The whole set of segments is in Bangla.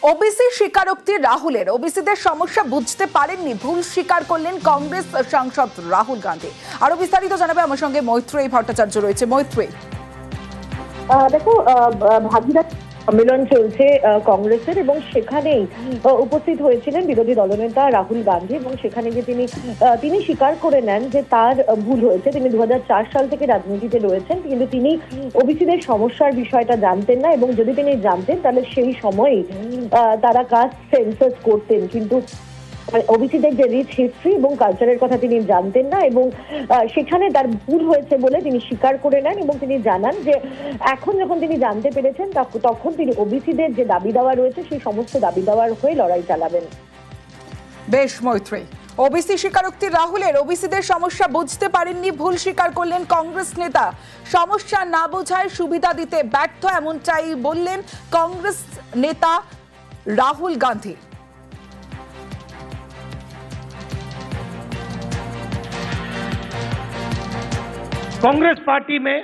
ওবিসি স্বীকারোক্তি রাহুলের। ওবিসিদের সমস্যা বুঝতে পারেননি, ভুল স্বীকার করলেন কংগ্রেস সাংসদ রাহুল গান্ধী। আরো বিস্তারিত জানাবে আমার সঙ্গে মৈত্রেয়ী ভট্টাচার্য রয়েছে। মৈত্রেয়ী, দেখো, ভাগীরথী সম্মেলন চলছে কংগ্রেসের এবং সেখানেই উপস্থিত হয়েছিলেন বিরোধী দলনেতা রাহুল গান্ধী এবং সেখানে গিয়ে তিনি স্বীকার করে নেন যে তার ভুল হয়েছে। তিনি 2004 সাল থেকে রাজনীতিতে রয়েছেন, কিন্তু তিনি ওবিসিদের সমস্যার বিষয়টা জানতেন না এবং যদি তিনি জানতেন তাহলে সেই সময়ই তারা কাস্ট সেন্সাস করতেন, কিন্তু ওবিসিদের যে রিচ হিস্ট্রি এবং কালচারের কথা তিনি জানতেন না এবং সেখানে তার ভুল হয়েছে বলে তিনি স্বীকার করে নেন এবং তিনি জানান যে এখন যখন তিনি জানতে পেরেছেন তখন তিনি ওবিসিদের যে দাবি দাওয়া রয়েছে সেই সমস্ত দাবি দাওয়ার হয়ে লড়াই চালাবেন। বেশ মৈত্রেয়ী, ওবিসি স্বীকারোক্তি রাহুলের। ওবিসিদের সমস্যা বুঝতে পারেননি, ভুল স্বীকার করলেন কংগ্রেস নেতা। সমস্যা না বোঝায় সুবিধা দিতে ব্যর্থ, এমনটাই বললেন কংগ্রেস নেতা राहुल गांधी। कांग्रेस पार्टी में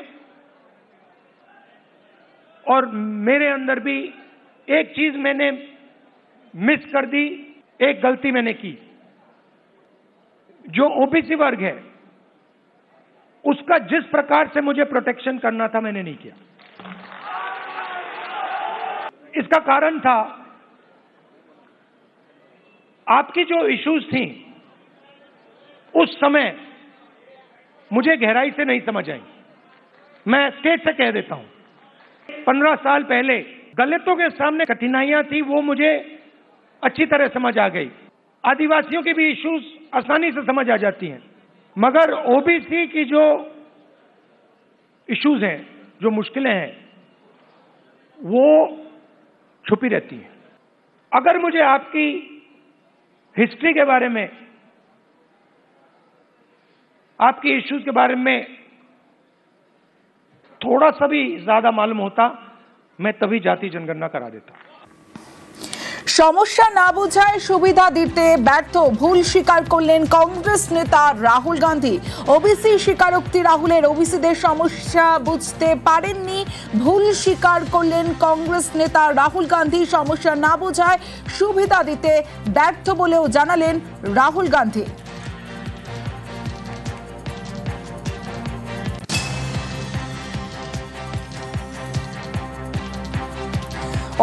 और मेरे अंदर भी एक चीज मैंने मिस कर दी, एक गलती मैंने की। जो ओबीसी वर्ग है उसका जिस प्रकार से मुझे प्रोटेक्शन करना था मैंने नहीं किया। इसका कारण था आपकी जो इश्यूज थी उस समय मुझे गहराई से नहीं समझ आई। मैं स्टेट से कह देता हूं, 15 साल पहले दलितों के सामने कठिनाइयां थी वो मुझे अच्छी तरह समझ आ गई। आदिवासियों की भी इश्यूज आसानी से समझ आ जाती हैं, मगर ओबीसी की जो इश्यूज हैं, जो मुश्किलें हैं, वो छुपी रहती हैं। अगर मुझे आपकी हिस्ट्री के बारे में, आपकी इश्यूज के बारे में थोड़ा सा भी ज्यादा मालूम होता, मैं तभी जाति जनगणना करा देता। সমস্যা না বোঝায় সুবিধা দিতে ব্যর্থ, ভুল স্বীকার করলেন কংগ্রেস নেতা রাহুল গান্ধী। ওবিসি স্বীকারোক্তি রাহুলের। ওবিসিদের সমস্যা বুঝতে পারেননি, ভুল স্বীকার করলেন কংগ্রেস নেতা রাহুল গান্ধী। সমস্যা না বোঝায় সুবিধা দিতে ব্যর্থ বলেও জানালেন রাহুল গান্ধী।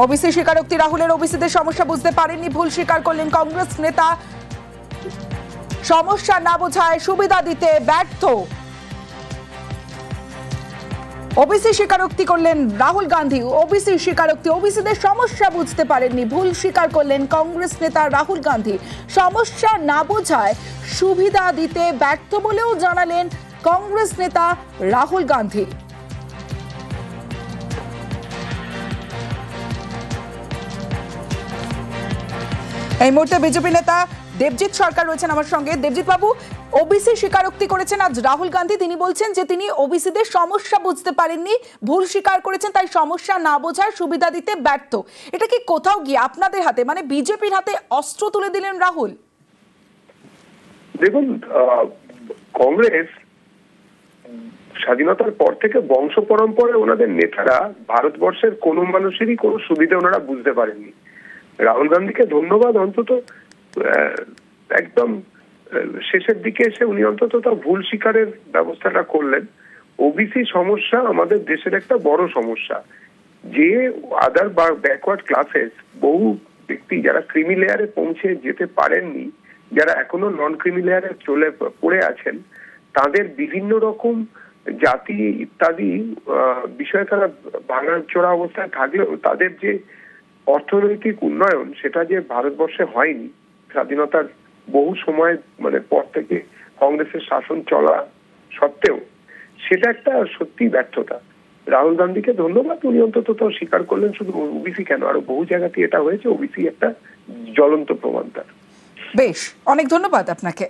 ওবিসি স্বীকারোক্তি রাহুলের। ওবিসিদের সমস্যা বুঝতে পারেননি, ভুল স্বীকার করলেন কংগ্রেস নেতা। সমস্যা না বোঝায় সুবিধা দিতে ব্যর্থ। ওবিসি স্বীকারোক্তি করলেন রাহুল গান্ধী। ওবিসি স্বীকারোক্তি। ওবিসিদের সমস্যা বুঝতে পারেননি, ভুল স্বীকার করলেন কংগ্রেস নেতা রাহুল গান্ধী। সমস্যা না বোঝায় সুবিধা দিতে ব্যর্থ বলেও জানালেন কংগ্রেস নেতা রাহুল গান্ধী। এই মুহূর্তে বিজেপি নেতা দেবজিৎ সরকার রয়েছেন আমার সঙ্গে। দেবজিৎ বাবু, ওবিসি স্বীকারোক্তি করেছেন আজ রাহুল গান্ধী। তিনি বলছেন যে তিনি ওবিসিদের সমস্যা বুঝতে পারেননি, ভুল স্বীকার করেছেন, তাই সমস্যা না বোঝায় সুবিধা দিতে ব্যর্থ। এটা কি কোথাও গিয়ে আপনাদের হাতে, মানে বিজেপির হাতে অস্ত্র তুলে দিলেন রাহুল? দেখুন, কংগ্রেস স্বাধীনতার পর থেকে বংশ পরম্পরায় ওনাদের নেতারা ভারতবর্ষের কোন মানুষেরই কোন সুবিধা ওনারা বুঝতে পারেননি। রাহুল গান্ধীকে ধন্যবাদ, অন্তত একদম শেষের দিকে এসে উনি অন্তত তার ভুল স্বীকারের ব্যবস্থাটা করলেন। ওবিসি সমস্যা আমাদের দেশের একটা বড় সমস্যা। যে আদার বা ব্যাকওয়ার্ড ক্লাসেস, বহু ব্যক্তি যারা ক্রিমি লেয়ারে পৌঁছে যেতে পারেননি, যারা এখনো নন ক্রিমি লেয়ারে পড়ে আছেন, তাদের বিভিন্ন রকম জাতি ইত্যাদি বিষয়ে তারা ভাঙাচোরা অবস্থায় থাকলেও তাদের যে অর্থনৈতিক উন্নয়ন সেটা যে ভারতবর্ষে হয়নি স্বাধীনতার বহু সময় পর থেকে কংগ্রেসের শাসন চলা সত্ত্বেও, সেটা একটা সত্যি ব্যর্থতা। রাহুল গান্ধীকে ধন্যবাদ, উনি অন্তত তো স্বীকার করলেন। শুধু ওবিসি কেন, আরো বহু জায়গাতে এটা হয়েছে। ওবিসি একটা জ্বলন্ত প্রমাণ তার। বেশ, অনেক ধন্যবাদ আপনাকে।